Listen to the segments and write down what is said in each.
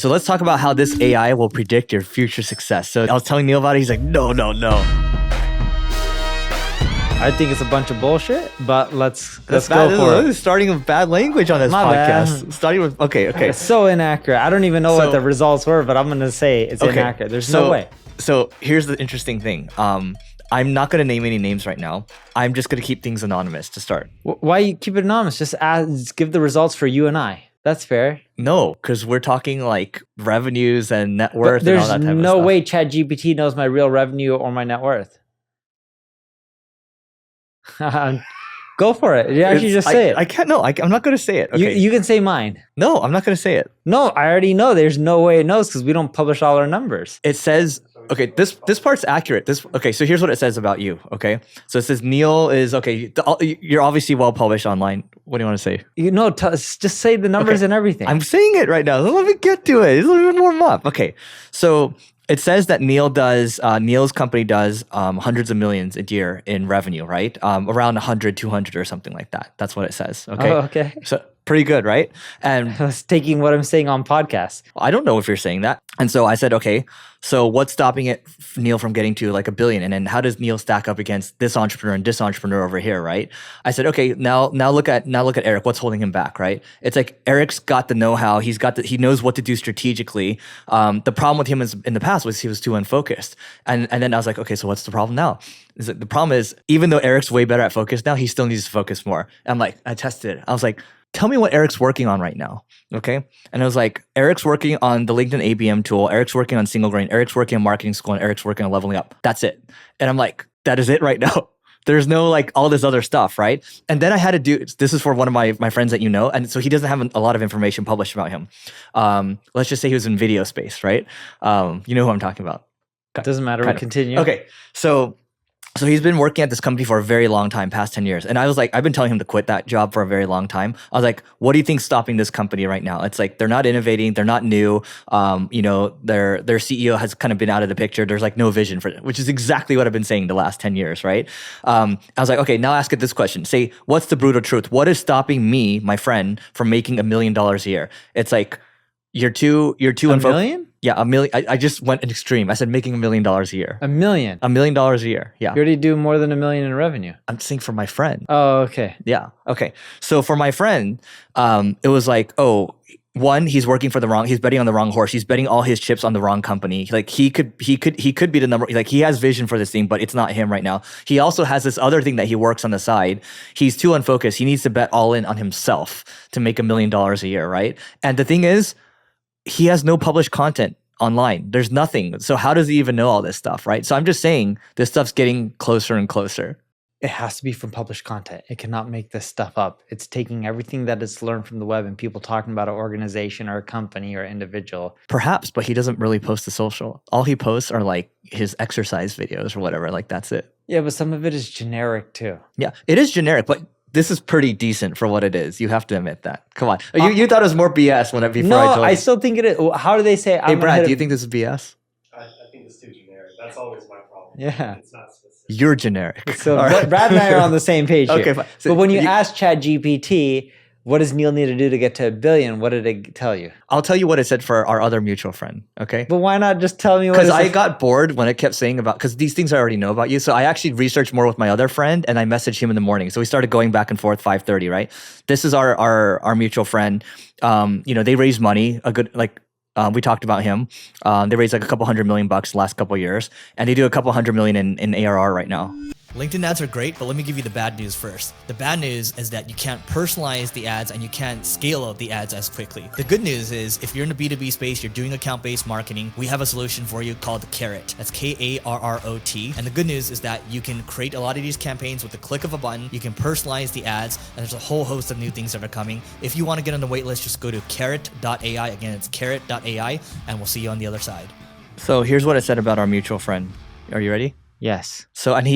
So let's talk about how this AI will predict your future success. So I was telling Neil about it. He's like, no. I think it's a bunch of bullshit, but let's go bad. for it. Starting with bad language on this podcast. Bad. Starting with okay. It's so inaccurate. I don't even know what the results were, but I'm gonna say it's inaccurate. There's no way. So here's the interesting thing. I'm not gonna name any names right now. I'm just gonna keep things anonymous to start. Why you keep it anonymous? Just give the results for you and I. That's fair. No, because we're talking like revenues and net worth. But there's and all that type of no stuff. way ChatGPT knows my real revenue or my net worth. Go for it. You actually just say it. I can't. No, I'm not going to say it. Okay. You can say mine. No, I'm not going to say it. No, I already know. There's no way it knows because we don't publish all our numbers. It says, okay, this part's accurate. Okay, so here's what it says about you, okay? So it says Neil is, okay, you're obviously well-published online. What do you want to say? Just say the numbers and everything. I'm saying it right now. Let me get to it. Let me warm up. Okay, so it says that Neil's company does hundreds of millions a year in revenue, right? Around 100, 200 or something like that. That's what it says, okay? Oh, okay. So pretty good, right? And I was taking what I'm saying on podcasts. I don't know if you're saying that. And so I said, okay, so what's stopping Neil from getting to like $1 billion? And then how does Neil stack up against this entrepreneur and this entrepreneur over here, right? I said, okay, now look at Eric. What's holding him back, right? It's like Eric's got the know-how. He knows what to do strategically. The problem with him in the past was he was too unfocused. And then I was like, okay, so what's the problem now? The problem is, even though Eric's way better at focus now, he still needs to focus more. And I'm like, I tested it. I was like, tell me what Eric's working on right now, okay? And I was like, Eric's working on the LinkedIn ABM tool, Eric's working on Single Grain, Eric's working on Marketing School, and Eric's working on Leveling Up. That's it. And I'm like, that is it right now. There's no like all this other stuff, right? And then I had to do, this is for one of my friends that you know, and so he doesn't have a lot of information published about him. Let's just say he was in video space, right? You know who I'm talking about. Doesn't matter, we'll continue. Okay, so he's been working at this company for a very long time, past 10 years. And I was like, I've been telling him to quit that job for a very long time. I was like, what do you think's stopping this company right now? It's like, they're not innovating. They're not new. Their CEO has kind of been out of the picture. There's like no vision for it, which is exactly what I've been saying the last 10 years, right? I was like, okay, now ask it this question. Say, what's the brutal truth? What is stopping me, my friend, from making $1 million a year? It's like, you're too $1 million? Yeah, $1 million. I just went an extreme. I said making $1 million a year. $1 million? $1 million a year, yeah. You already do more than $1 million in revenue. I'm saying for my friend. Oh, okay. Yeah, okay. So for my friend, it was like, oh, one, he's betting on the wrong horse. He's betting all his chips on the wrong company. Like he could be the number, like he has vision for this thing, but it's not him right now. He also has this other thing that he works on the side. He's too unfocused. He needs to bet all in on himself to make $1 million a year, right? And the thing is, he has no published content online. There's nothing. So how does he even know all this stuff, right? So I'm just saying this stuff's getting closer and closer. It has to be from published content. It cannot make this stuff up. It's taking everything that it's learned from the web and people talking about an organization or a company or individual. Perhaps, but he doesn't really post to social. All he posts are like his exercise videos or whatever. Like that's it. Yeah, but some of it is generic too. Yeah, it is generic, but this is pretty decent for what it is. You have to admit that. Come on. You thought it was more BS before I told you. No, I still think it is. How do they say? Hey, Brad, do you think this is BS? I think it's too generic. That's always my problem. Yeah. It's not specific. You're generic. So Brad and I are on the same page here. Okay, fine. So but when you ask ChatGPT, what does Neil need to do to get to $1 billion? What did it tell you? I'll tell you what it said for our other mutual friend, okay? But why not just tell me what it Because I said? got bored when it kept saying because these things I already know about you. So I actually researched more with my other friend and I messaged him in the morning. So we started going back and forth 5:30, right? This is our mutual friend. They raised money, we talked about him. They raised like a couple $100 million the last couple of years, and they do a couple $100 million in ARR right now. LinkedIn ads are great, but let me give you the bad news first. The bad news is that you can't personalize the ads and you can't scale out the ads as quickly. The good news is if you're in the B2B space, you're doing account-based marketing, we have a solution for you called 𝗓𝗏𝗏. That's K-A-R-R-O-T. And the good news is that you can create a lot of these campaigns with the click of a button. You can personalize the ads, and there's a whole host of new things that are coming. If you want to get on the wait list, just go to 𝗓𝗏𝗏.ai. Again, it's 𝗓𝗏𝗏.ai, and we'll see you on the other side. So here's what it said about our mutual friend. Are you ready? Yes. So and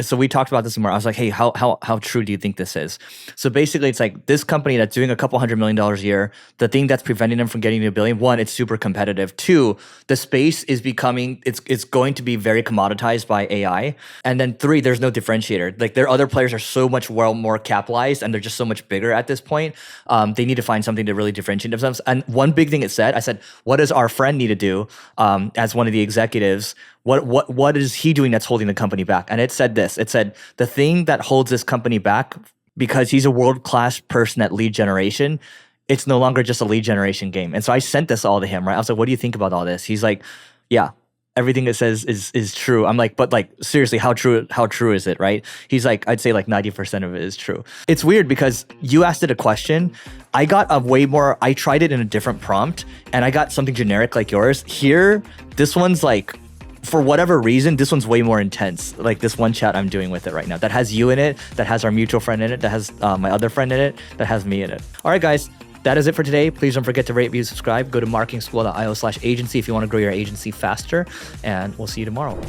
so we talked about this more. I was like, hey, how true do you think this is? So basically, it's like this company that's doing a couple $100 million a year. The thing that's preventing them from getting to $1 billion. One, it's super competitive. Two, the space is becoming it's going to be very commoditized by AI. And then three, there's no differentiator. Like their other players are so much more capitalized, and they're just so much bigger at this point. They need to find something to really differentiate themselves. And one big thing I said, what does our friend need to do as one of the executives? What is he doing that's holding the company back? And it said this. It said the thing that holds this company back, because he's a world-class person at lead generation, it's no longer just a lead generation game. And so I sent this all to him, right? I was like, what do you think about all this? He's like, yeah, everything it says is true. I'm like, but like seriously, how true is it, right? He's like, I'd say like 90% of it is true. It's weird because you asked it a question. I got I tried it in a different prompt and I got something generic like yours. Here, this one's like, for whatever reason, this one's way more intense. Like this one chat I'm doing with it right now that has you in it, that has our mutual friend in it, that has my other friend in it, that has me in it. All right, guys, that is it for today. Please don't forget to rate, review, subscribe. Go to marketingschool.io/agency if you want to grow your agency faster, and we'll see you tomorrow.